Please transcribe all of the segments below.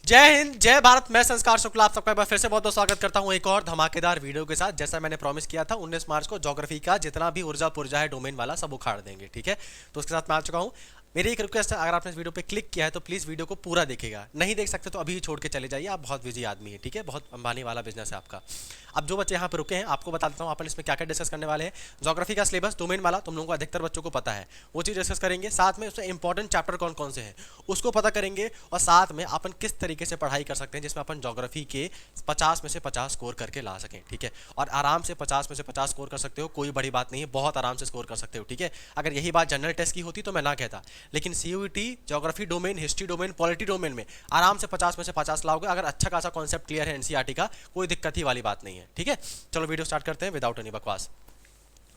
जय हिंद, जय भारत। मैं संस्कार शुक्ला आप सबका एक बार फिर से बहुत बहुत स्वागत करता हूं एक और धमाकेदार वीडियो के साथ। जैसा मैंने प्रॉमिस किया था 19 मार्च को ज्योग्राफी का जितना भी ऊर्जा पुर्जा है डोमेन वाला सब उखाड़ देंगे, ठीक है। तो उसके साथ मैं आ चुका हूं। मेरी एक रिक्वेस्ट है, अगर आपने इस वीडियो पे क्लिक किया है तो प्लीज़ वीडियो को पूरा देखिएगा। नहीं देख सकते तो अभी ही छोड़ के चले जाइए, आप बहुत बिजी आदमी है, ठीक है। बहुत अंबानी वाला बिजनेस है आपका। अब जो बच्चे यहाँ पे रुके हैं आपको बता देता हूँ अपन इसमें क्या क्या डिस्कस करने वाले हैं। ज्योग्राफी का सिलेबस डोमेन वाला तुम लोगों को अधिकतर बच्चों को पता है, वो चीज़ डिस्कस करेंगे। साथ में उसमें इंपॉर्टेंट चैप्टर कौन कौन से हैं उसको पता करेंगे, और साथ में अपन किस तरीके से पढ़ाई कर सकते हैं जिसमें अपन ज्योग्राफी के 50 में से 50 स्कोर करके ला सकें, ठीक है। और आराम से 50 में से 50 स्कोर कर सकते हो, कोई बड़ी बात नहीं है, बहुत आराम से स्कोर कर सकते हो, ठीक है। अगर यही बात जनरल टेस्ट की होती तो मैं ना कहता, लेकिन CUET geography domain, history domain, polity domain में आराम से 50 में से 50 लाओगे अगर अच्छा खासा कॉन्सेप्ट क्लियर है एनसीईआरटी का, कोई दिक्कत ही वाली बात नहीं है, ठीक है। चलो वीडियो स्टार्ट करते हैं विदाउट एनी बकवास।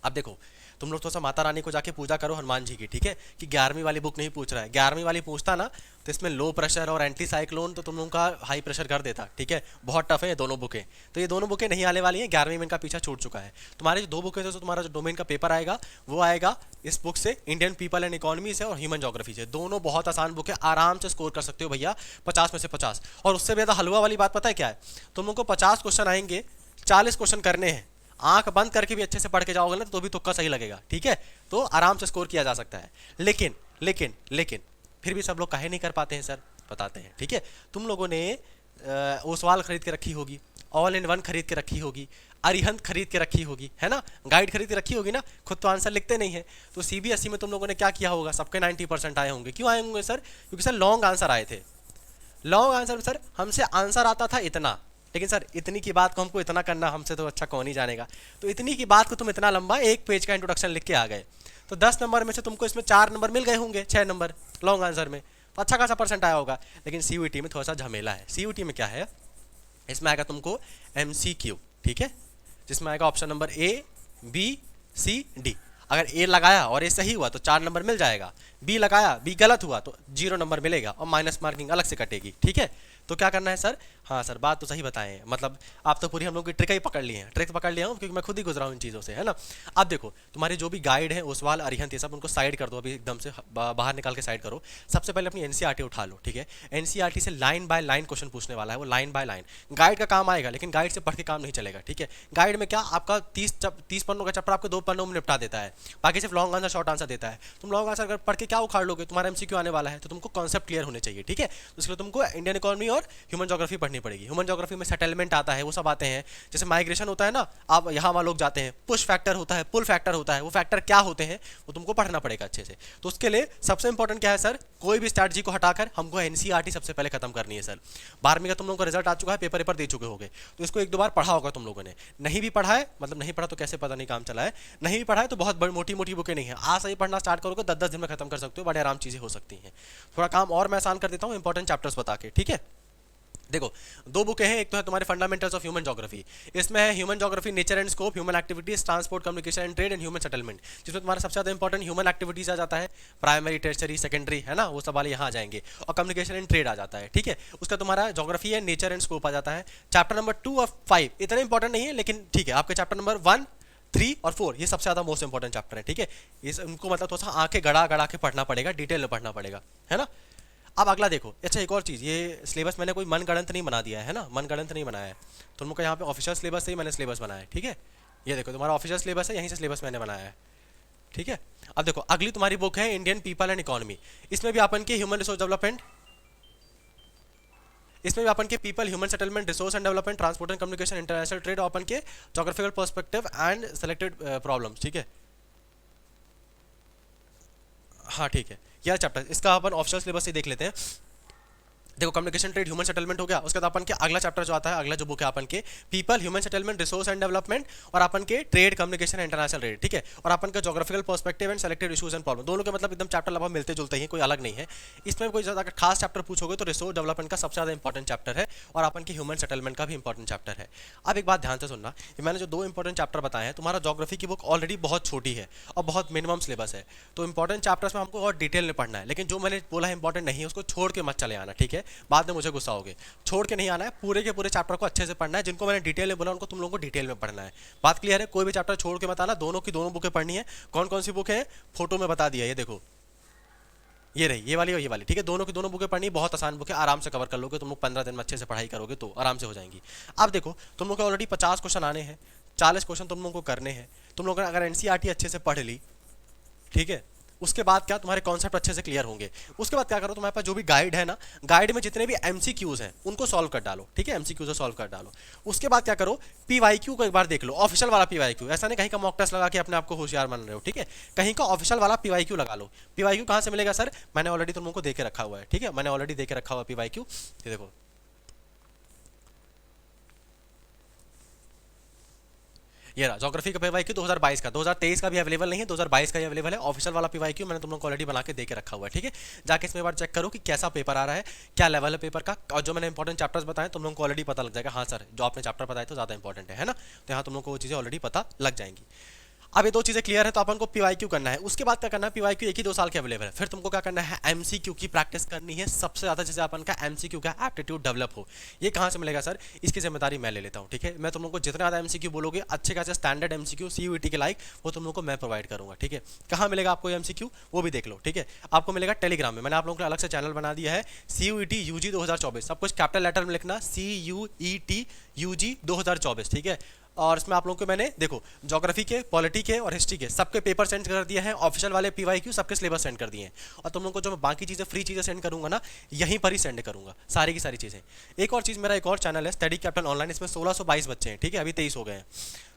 अब देखो, तुम लोग थोड़ा सा माता रानी को जाके पूजा करो हनुमान जी की, ठीक है। कि 11वीं वाली बुक नहीं पूछ रहा है, 11वीं वाली पूछता ना तो इसमें लो प्रेशर और एंटी साइक्लोन तो तुम लोगों का हाई प्रेशर कर देता, ठीक है। बहुत टफ है ये दोनों बुकें। तो ये दोनों बुकें नहीं आने वाली हैं, 11वीं में इनका पीछा छूट चुका है। तुम्हारे जो दो बुकें थे, तो तुम्हारा जो डोमेन का पेपर आएगा वो आएगा इस बुक से, इंडियन पीपल एंड इकोनॉमी से और ह्यूमन ज्योग्राफी से। दोनों बहुत आसान बुक है, आराम से स्कोर कर सकते हो भैया 50 में से 50। और उससे भी ज़्यादा हलवा वाली बात पता है क्या है, तुम लोग को 50 क्वेश्चन आएंगे, 40 क्वेश्चन करने हैं। आंख बंद करके भी अच्छे से पढ़ के जाओगे ना तो भी तुक्का सही लगेगा, ठीक है। तो आराम से स्कोर किया जा सकता है। लेकिन लेकिन लेकिन फिर भी सब लोग काहे नहीं कर पाते हैं सर, बताते हैं, ठीक है। तुम लोगों ने ओसवाल खरीद के रखी होगी, ऑल इन वन खरीद के रखी होगी, अरिहंत खरीद के रखी होगी, है ना, गाइड खरीद के रखी होगी ना, खुद तो आंसर लिखते नहीं है। तो सीबीएसई में तुम लोगों ने क्या किया होगा, सबके 90% आए होंगे। क्यों आए होंगे सर? क्योंकि सर लॉन्ग आंसर आए थे। लॉन्ग आंसर सर, हमसे आंसर आता था इतना, लेकिन सर इतनी की बात को हमको इतना करना, हमसे तो अच्छा कौन ही जानेगा। तो इतनी की बात को तुम इतना लंबा एक पेज का इंट्रोडक्शन लिख के आ गए, तो 10 नंबर में से तुमको इसमें 4 नंबर मिल गए होंगे, 6 नंबर लॉन्ग आंसर में, तो अच्छा खासा परसेंट आया होगा। लेकिन सीयूईटी में थोड़ा सा झमेला है। सीयूईटी में क्या है, इसमें आएगा तुमको एमसीक्यू, ठीक है, जिसमें आएगा option number A, B, C, D. अगर ए लगाया और ए सही हुआ तो 4 नंबर मिल जाएगा, बी लगाया, बी गलत हुआ तो 0 नंबर मिलेगा और माइनस मार्किंग अलग से कटेगी, ठीक है। तो क्या करना है सर? हाँ सर, बात तो सही बताए हैं, मतलब आप तो पूरी हम लोग की ट्रिक ही पकड़ लिए हैं, ट्रिक पकड़ लिया हूँ क्योंकि मैं खुद ही गुजरा हूँ इन चीज़ों से, है ना। अब देखो, तुम्हारी जो भी गाइड है ओसवाल अरिहंत ये सब उनको साइड कर दो, अभी एकदम से बाहर निकाल के साइड करो। सबसे पहले अपनी एनसीईआरटी उठा लो, ठीक है। एनसीईआरटी से लाइन बाय लाइन क्वेश्चन पूछने वाला है, वो लाइन बाय लाइन। गाइड का काम आएगा लेकिन गाइड से पढ़ के काम नहीं चलेगा, ठीक है। गाइड में क्या आपका 30 पन्नों का चैप्टर आपके 2 पन्नों में निपटा देता है, बाकी सिर्फ लॉन्ग आंसर शॉर्ट आंसर देता है। तुम लॉन्ग आंसर अगर पढ़ के क्या उखाड़ लोगे, तुम्हारा एमसीक्यू आने वाला है, तो तुमको कॉन्सेप्ट क्लियर होने चाहिए, ठीक है। तो इसलिए तुमको इंडियन इकोनॉमी और ह्यूमन ज्योग्राफी पढ़नी पड़ेगी। ह्यूमन ज्योग्राफी में सेटलमेंट आता है, वो सब आते हैं, जैसे माइग्रेशन होता है ना, आप यहाँ वहाँ लोग जाते हैं, पुश फैक्टर होता है, पुल फैक्टर होता है, वो फैक्टर क्या होते हैं वो तुमको पढ़ना पड़ेगा अच्छे से। तो उसके लिए सबसे इंपॉर्टेंट क्या है सर, कोई भी स्ट्रैटेजी को हटाकर हमको एनसीईआरटी सबसे पहले खत्म करनी है सर। 12वीं का तुम लोगों का रिजल्ट आ चुका है, पेपर पेपर दे चुके होगे, तो इसको एक दो बार पढ़ा होगा तुम लोगों ने। नहीं भी पढ़ा है, मतलब नहीं पढ़ा तो कैसे पता नहीं काम चला है, नहीं भी पढ़ा है तो बहुत बड़ी मोटी मोटी बुकें नहीं है, आज से ही पढ़ना स्टार्ट करोगे 10-10 दिन में खत्म कर सकते हो, बड़े आराम चीजें हो सकती हैं। थोड़ा काम और मैं आसान कर देता हूँ इंपॉर्टेंट चैप्टर्स बता के, ठीक है। देखो, दो बुकें हैं, एक तो है तुम्हारे फंडामेंटल्स ऑफ ह्यूमन ज्योग्राफी, इसमें है human geography nature and scope, human activities, transport, communication and trade and human settlement, जिसमें तुम्हारा सबसे ज्यादा इंपॉर्टेंट ह्यूमन एक्टिविटीज आ जाता है, प्राइमरी, टर्शियरी, सेकेंडरी, है ना, वो सब वाले यहाँ आ जाएंगे, और कम्युनिकेशन एंड ट्रेड आ जाता है, ठीक है। उसका तुम्हारा ज्योग्राफी है नेचर एंड स्कोप आ जाता है। चैप्टर नंबर 2 और 5 इतना इंपॉर्टेंट नहीं है, लेकिन ठीक है, आपके चैप्टर नंबर 1, 3 और 4 ये सबसे ज्यादा मोस्ट इंपॉर्टेंट चैप्टर है, ठीक है। इस उनको मतलब थोड़ा सा आंखें गड़ा गड़ा के पढ़ना पड़ेगा, डिटेल में पढ़ना पड़ेगा, है ना। अब अगला देखो, अच्छा एक और चीज़, ये सिलेबस मैंने कोई मनगढ़ंत नहीं बना दिया है ना, मनगढ़ंत नहीं बनाया है। तुम लोग का यहाँ पे ऑफिशियल सिलेबस से ही मैंने सिलेबस बनाया है, ठीक है। ये देखो तुम्हारा ऑफिशियल सिलेबस है, यहीं से सिलेबस मैंने बनाया है, ठीक है। अब देखो अगली तुम्हारी बुक है इंडियन पीपल एंड इकोनॉमी, इसमें भी अपन के ह्यूमन रिसोर्स डेवलपमेंट, इसमें भी अपन के people, human settlement, resource and development, transport and communication, international trade, और अपन के geographical perspective and selected problems, ठीक है। हाँ ठीक है, यह चैप्टर इसका अपन ऑफिशियल सिलेबस से देख लेते हैं। देखो, कम्युनिकेशन ट्रेड ह्यूमन सेटलमेंट हो गया, उसके बाद अपन के अगला चैप्टर जो आता है, अगला जो बुक है अपन के people, human settlement, resource and development, और अपन के ट्रेड, कम्युनिकेशन, इंटरनेशनल ट्रेड, ठीक है। और अपन का geographical perspective and selected issues and problem, दोनों के मतलब एकदम चैप्टर लगभग मिलते जुलते हैं, कोई अलग नहीं है। इसमें कोई ज्यादा अगर खास चैप्टर पूछोगे तो रिसोर्स डेवलपमेंट का सबसे ज्यादा इंपॉर्टेंट चैप्टर है, और अपन के ह्यूमन सेटलमेंट का भी इंपॉर्टेंट चैप्टर है। अब एक बात ध्यान से सुनना, मैंने जो 2 इंपॉर्टेंट चैप्टर बताए हैं, तुम्हारा ज्योग्राफी की बुक ऑलरेडी बहुत छोटी है और बहुत मिनिमम सिलेबस है, तो इंपॉर्टेंट चैप्टर्स में हमको और डिटेल में पढ़ना है, लेकिन जो मैंने बोला है इंपॉर्टेंट नहीं है उसको छोड़ के मत चले आना, ठीक है। बाद में मुझे गुस्सा होगे, छोड़ के नहीं आना है, पूरे के पूरे चैप्टर को अच्छे से पढ़ना है, जिनको मैंने डिटेल में बोला उनको तुम लोगों को डिटेल में पढ़ना है। बात क्लियर है? कोई भी चैप्टर छोड़ के मत आना, दोनों की दोनों बुकें पढ़नी है। कौन कौन सी बुक है, फोटो में बता दिया, ये देखो, ये रही, ये वाली और ये वाली, ठीक है। दोनों की दोनों बुकें पढ़नी, बहुत आसान बुक है, आराम से कवर कर लोगे तुम लोग, 15 दिन में अच्छे से पढ़ाई करोगे तो आराम से हो जाएंगी। अब देखो तुम लोग को ऑलरेडी 50 क्वेश्चन आने हैं, 40 क्वेश्चन तुम लोग को करने हैं। तुम लोग अगर एनसीईआरटी अच्छे से पढ़ ली, ठीक है, उसके बाद क्या तुम्हारे कॉन्सेप्ट अच्छे से क्लियर होंगे। उसके बाद क्या करो, तुम्हारे पास जो भी गाइड है ना, गाइड में जितने भी एमसीक्यूज हैं उनको सॉल्व कर डालो, ठीक है, एमसीक्यूज सॉल्व कर डालो। उसके बाद क्या करो, पीवाईक्यू को एक बार देख लो, ऑफिशियल वाला पीवाईक्यू, ऐसा नहीं कहीं का मॉक टेस्ट लगा के अपने आप को होशियार मान रहे हो, ठीक है, कहीं का ऑफिशियल वाला पीवाईक्यू लगा लो। पीवाईक्यू कहाँ से मिलेगा सर, मैंने ऑलरेडी तुम लोगों को देके रखा हुआ है, ठीक है, मैंने ऑलरेडी देके रखा हुआ पीवाईक्यू, ये देखो। ये रहा ज्योग्राफी का पीवाईक्यू 2022 का, 2023 का भी अवेलेबल नहीं है, 2022 का ही अवेलेबल है। ऑफिशियल वाला पीवाईक्यू मैंने तुम लोग को ऑलरेडी बना के देके रखा हुआ है, ठीक है। जाके इसमें एक बार चेक करो कि कैसा पेपर आ रहा है, क्या लेवल है पेपर का, और जो मैंने इंपॉर्टेंट चैप्टर्स बताए तुम लोगों को ऑलरेडी पता लग जाएगा, हाँ सर जो आपने चैप्टर बताए तो ज़्यादा इंपॉर्टेंट है ना, तो यहाँ तुम लोग को वो चीज़ें ऑलरेडी पता लग जाएंगी। अब ये दो चीजें क्लियर है, तो अपन को पीवाईक्यू करना है। उसके बाद क्या करना है, पीवाईक्यू एक ही 2 साल के अवेलेबल है। फिर तुमको क्या करना है, एमसीक्यू की प्रैक्टिस करनी है सबसे ज्यादा, जैसे अपन का एमसीक्यू का एप्टीट्यूड डेवलप हो। ये कहाँ से मिलेगा सर, इसकी जिम्मेदारी मैं ले लेता हूँ, ठीक है। मैं तुम लोग को जितना ज्यादा एमसीक्यू बोलोगे, अच्छे खासे स्टैंडर्ड एमसीक्यू सीयूईटी के लाइक, वो तुम लोग को मैं प्रोवाइड करूंगा, ठीक है। कहाँ मिलेगा आपको एमसीक्यू, वो भी देख लो, ठीक है। आपको मिलेगा टेलीग्राम में, मैंने आप लोगों को अलग से चैनल बना दिया है, सीयूईटी यूजी 2024, सब कुछ कैपिटल लेटर में लिखना, CUET UG 2024, ठीक है। और इसमें आप लोगों को मैंने देखो ज्योग्राफी के, पॉलिटी के और हिस्ट्री के सबके पेपर सेंड कर दिए हैं, ऑफिशियल वाले पीवाईक्यू सबके सिलेबस सेंड कर दिए हैं। और तुम लोगों को जो मैं बाकी चीज़ें फ्री चीज़ें सेंड करूंगा ना, यहीं पर ही सेंड करूंगा सारी की सारी चीज़ें। एक और चीज़, मेरा एक और चैनल है स्टडी कैपिटल ऑनलाइन, इसमें 1622 बच्चे हैं, ठीक है, अभी 23 हो गए हैं।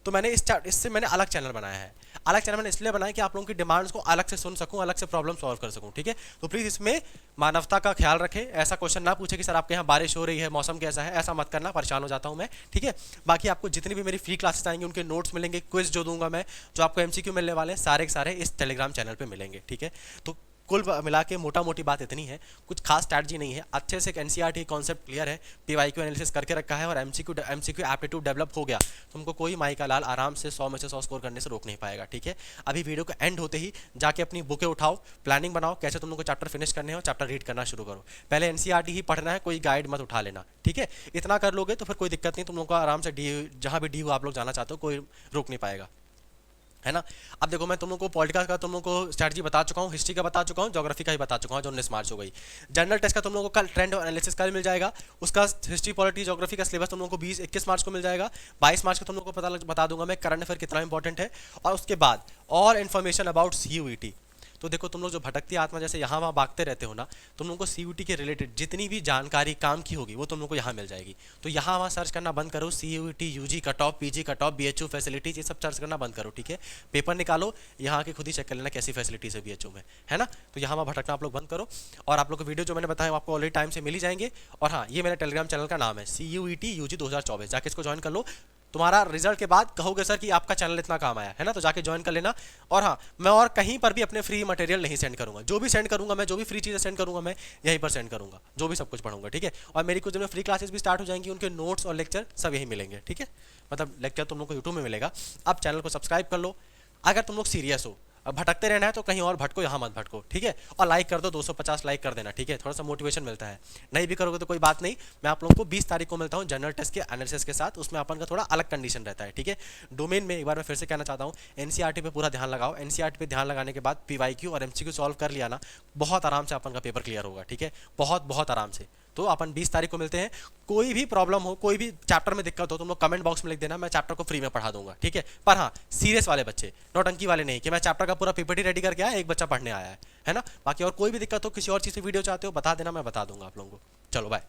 तो मैंने इससे मैंने अलग चैनल बनाया है। अलग चैनल मैंने इसलिए बनाया कि आप लोगों की डिमांड्स को अलग से सुन सकूं, अलग से प्रॉब्लम सॉल्व कर सकूं, ठीक है। तो प्लीज़ इसमें मानवता का ख्याल रखें, ऐसा क्वेश्चन ना पूछे कि सर आपके यहाँ बारिश हो रही है, मौसम कैसा है, ऐसा मत करना, परेशान हो जाता हूँ मैं, ठीक है। बाकी आपको जितनी भी मेरी फ्री क्लासेस आएंगी उनके नोट्स मिलेंगे, क्विज जो दूंगा मैं, जो आपको एमसीक्यू मिलने वाले हैं, सारे के सारे इस टेलीग्राम चैनल पर मिलेंगे, ठीक है। तो कुल मिला के मोटा मोटी बात इतनी है, कुछ खास स्ट्रैटेजी नहीं है, अच्छे से एनसीईआरटी कॉन्सेप्ट क्लियर है, पीवाईक्यू एनालिसिस करके रखा है, और एमसीक्यू एप्टीट्यूड डेवलप हो गया, तुमको कोई माई का लाल आराम से 100 में से 100 स्कोर करने से रोक नहीं पाएगा, ठीक है। अभी वीडियो का एंड होते ही जाके अपनी बुकें उठाओ, प्लानिंग बनाओ कैसे तुम लोग को चैप्टर फिनिश करने हो, चैप्टर रीड करना शुरू करो। पहले एनसीईआरटी ही पढ़ना है, कोई गाइड मत उठा लेना, ठीक है। इतना कर लोगे तो फिर कोई दिक्कत नहीं, तुम लोग को आराम से डी, जहाँ भी डी आप लोग जाना चाहते हो, कोई रोक नहीं पाएगा, है ना। अब देखो मैं तुम लोग को पॉलिटिकल का तुम लोग को स्ट्रैटेजी बता चुका हूँ, हिस्ट्री का बता चुका हूँ, ज्योग्राफी का ही बता चुका हूँ, जो 19 मार्च हो गई। जनरल टेस्ट का तुम लोग को कल ट्रेंड और एनालिसिस कल मिल जाएगा, उसका हिस्ट्री पॉलिटी ज्योग्राफी का सिलेबस तुम लोग को 20-21 मार्च को मिल जाएगा। 22 मार्च को तुम लोग को बता दूंगा मैं करंट अफेयर कितना इंपॉर्टेंट है। और उसके बाद और इन्फॉर्मेशन अबाउट CUET। तो देखो तुम लोग जो भटकती आत्मा जैसे यहाँ वहाँ भागते रहते हो ना, तुम लोगों को CUET के रिलेटेड जितनी भी जानकारी काम की होगी वो तुम लोग को यहाँ मिल जाएगी। तो यहाँ वहाँ सर्च करना बंद करो, CUET UG cut off, PG cut off, BHU facilities, ये सब सर्च करना बंद करो, ठीक है। पेपर निकालो, यहाँ के खुद ही चेक कर लेना कैसी फैसिलिटीज है BHU में, है ना। तो यहाँ वहाँ भटकना आप लोग बंद करो, और आप लोग को वीडियो जो मैंने बताया आपको ऑलरेडी टाइम से मिल ही जाएंगे। और हाँ, ये मेरे टेलीग्राम चैनल का नाम है CUET UG 2024, जाके इसको ज्वाइन कर लो। तुम्हारा रिजल्ट के बाद कहोगे सर कि आपका चैनल इतना काम आया है ना, तो जाके ज्वाइन कर लेना। और हाँ, मैं और कहीं पर भी अपने फ्री मटेरियल नहीं सेंड करूंगा, जो भी सेंड करूंगा मैं, जो भी फ्री चीज़ें सेंड करूंगा मैं यहीं पर सेंड करूंगा, जो भी सब कुछ पढ़ूंगा, ठीक है। और मेरी कुछ दिन में फ्री क्लासेस भी स्टार्ट हो जाएंगी, उनके नोट्स और लेक्चर सब यहीं मिलेंगे, ठीक है। मतलब लेक्चर तुम लोग को यूट्यूब में मिलेगा। अब चैनल को सब्सक्राइब कर लो, अगर तुम लोग सीरियस हो, अब भटकते रहना है तो कहीं और भटको, यहाँ मत भटको, ठीक है। और लाइक कर दो, 250 लाइक कर देना, ठीक है, थोड़ा सा मोटिवेशन मिलता है। नहीं भी करोगे तो कोई बात नहीं, मैं आप लोगों को 20 तारीख को मिलता हूँ जनरल टेस्ट के एनालिसिस के साथ, उसमें अपन का थोड़ा अलग कंडीशन रहता है, ठीक है। डोमेन में एक बार मैं फिर से कहना चाहता हूँ, एनसीईआरटी पे पूरा ध्यान लगाओ, एनसीईआरटी पे ध्यान लगाने के बाद पीवाईक्यू और एमसीक्यू सॉल्व कर लिया ना, बहुत आराम से अपन का पेपर क्लियर होगा, ठीक है, बहुत बहुत आराम से। तो अपन 20 तारीख को मिलते हैं। कोई भी प्रॉब्लम हो, कोई भी चैप्टर में दिक्कत हो, तुम लोग कमेंट बॉक्स में लिख देना, मैं चैप्टर को फ्री में पढ़ा दूंगा, ठीक है। पर हाँ, सीरियस वाले बच्चे, नौटंकी वाले नहीं कि मैं चैप्टर का पूरा पीपीटी रेडी करके आया, एक बच्चा पढ़ने आया है ना। बाकी और कोई भी दिक्कत हो, किसी और चीज़ से वीडियो चाहते हो, बता देना, मैं बता दूंगा आप लोगों को। चलो बाय।